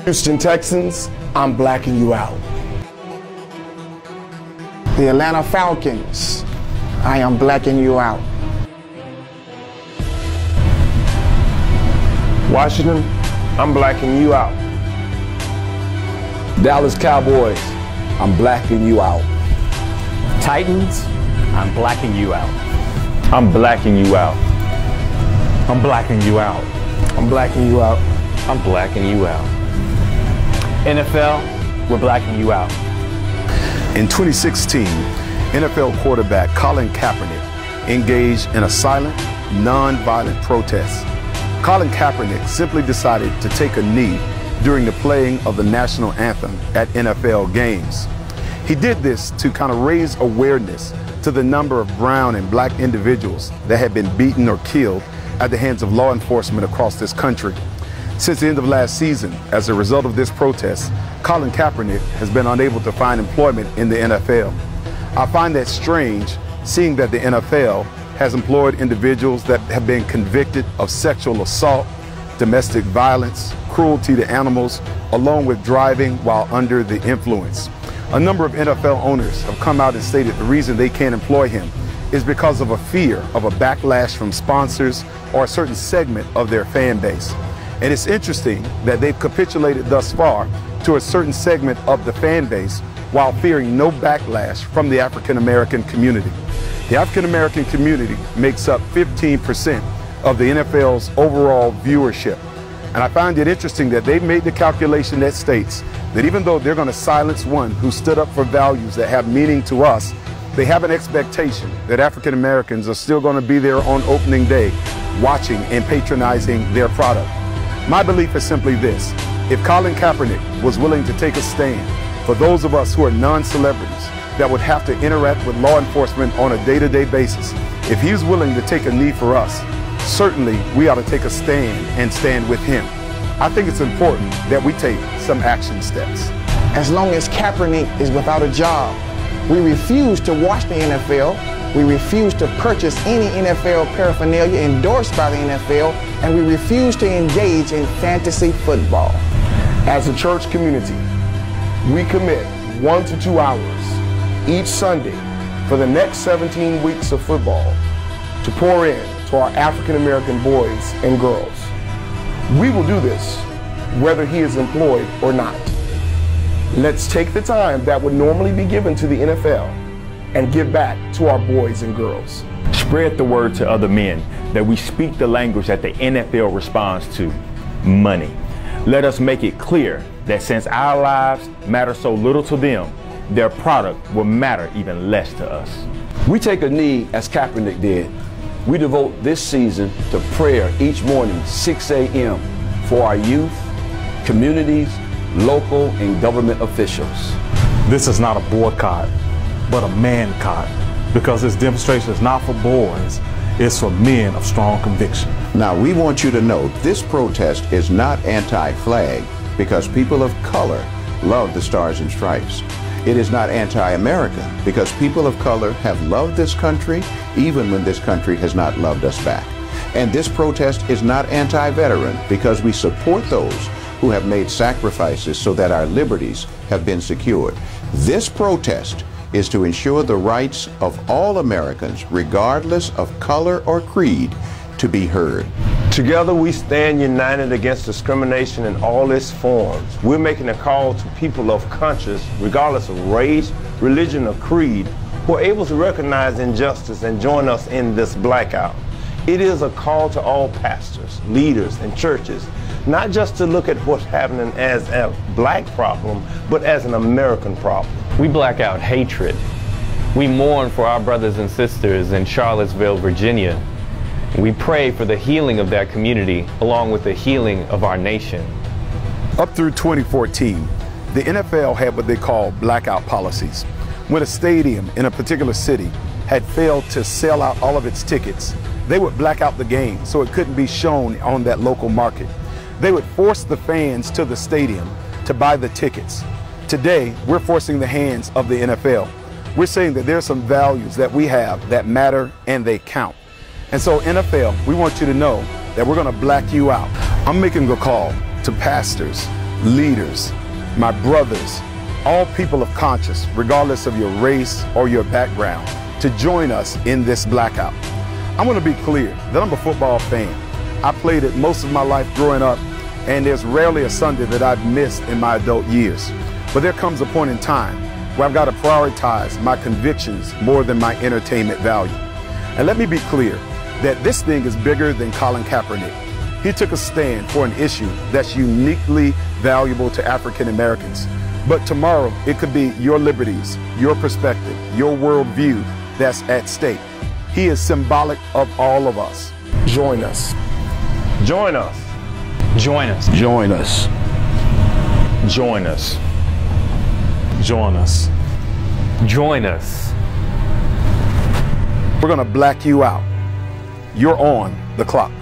Houston Texans, I'm blacking you out. The Atlanta Falcons, I am blacking you out. Washington, I'm blacking you out. Dallas Cowboys, I'm blacking you out. Titans, I'm blacking you out. I'm blacking you out. I'm blacking you out. I'm blacking you out. I'm blacking you out. NFL, we're blacking you out. In 2016, NFL quarterback Colin Kaepernick engaged in a silent, non-violent protest. Colin Kaepernick simply decided to take a knee during the playing of the national anthem at NFL games. He did this to kind of raise awareness to the number of brown and black individuals that had been beaten or killed at the hands of law enforcement across this country. Since the end of last season, as a result of this protest, Colin Kaepernick has been unable to find employment in the NFL. I find that strange, seeing that the NFL has employed individuals that have been convicted of sexual assault, domestic violence, cruelty to animals, along with driving while under the influence. A number of NFL owners have come out and stated the reason they can't employ him is because of a fear of a backlash from sponsors or a certain segment of their fan base. And it's interesting that they've capitulated thus far to a certain segment of the fan base while fearing no backlash from the African American community. The African American community makes up 15% of the NFL's overall viewership. And I find it interesting that they've made the calculation that states that even though they're going to silence one who stood up for values that have meaning to us, they have an expectation that African Americans are still going to be there on opening day, watching and patronizing their product. My belief is simply this: if Colin Kaepernick was willing to take a stand for those of us who are non-celebrities that would have to interact with law enforcement on a day-to-day basis, if he's willing to take a knee for us, certainly we ought to take a stand and stand with him. I think it's important that we take some action steps. As long as Kaepernick is without a job, we refuse to watch the NFL, we refuse to purchase any NFL paraphernalia endorsed by the NFL, and we refuse to engage in fantasy football. As a church community, we commit 1 to 2 hours each Sunday for the next 17 weeks of football to pour in to our African American boys and girls. We will do this whether he is employed or not. Let's take the time that would normally be given to the NFL and give back to our boys and girls. Spread the word to other men that we speak the language that the NFL responds to: money. Let us make it clear that since our lives matter so little to them, their product will matter even less to us. We take a knee as Kaepernick did. We devote this season to prayer each morning, 6 a.m. for our youth, communities, local and government officials. This is not a boycott, but a man-cott, because this demonstration is not for boys, it's for men of strong conviction. Now, we want you to know this protest is not anti-flag because people of color love the Stars and Stripes. It is not anti-American because people of color have loved this country even when this country has not loved us back. And this protest is not anti-veteran because we support those who have made sacrifices so that our liberties have been secured. This protest is to ensure the rights of all Americans, regardless of color or creed, to be heard. Together we stand united against discrimination in all its forms. We're making a call to people of conscience, regardless of race, religion, or creed, who are able to recognize injustice and join us in this blackout. It is a call to all pastors, leaders, and churches, not just to look at what's happening as a black problem, but as an American problem. We black out hatred. We mourn for our brothers and sisters in Charlottesville, Virginia. We pray for the healing of that community, along with the healing of our nation. Up through 2014, the NFL had what they call blackout policies. When a stadium in a particular city had failed to sell out all of its tickets, they would black out the game so it couldn't be shown on that local market. They would force the fans to the stadium to buy the tickets. Today, we're forcing the hands of the NFL. We're saying that there are some values that we have that matter and they count. And so NFL, we want you to know that we're going to black you out. I'm making a call to pastors, leaders, my brothers, all people of conscience, regardless of your race or your background, to join us in this blackout. I want to be clear that I'm a football fan. I played it most of my life growing up, and there's rarely a Sunday that I've missed in my adult years. But there comes a point in time where I've got to prioritize my convictions more than my entertainment value. And let me be clear that this thing is bigger than Colin Kaepernick. He took a stand for an issue that's uniquely valuable to African Americans. But tomorrow, it could be your liberties, your perspective, your worldview that's at stake. He is symbolic of all of us. Join us. Join us. Join us. Join us. Join us. Join us. Join us. We're going to black you out. You're on the clock.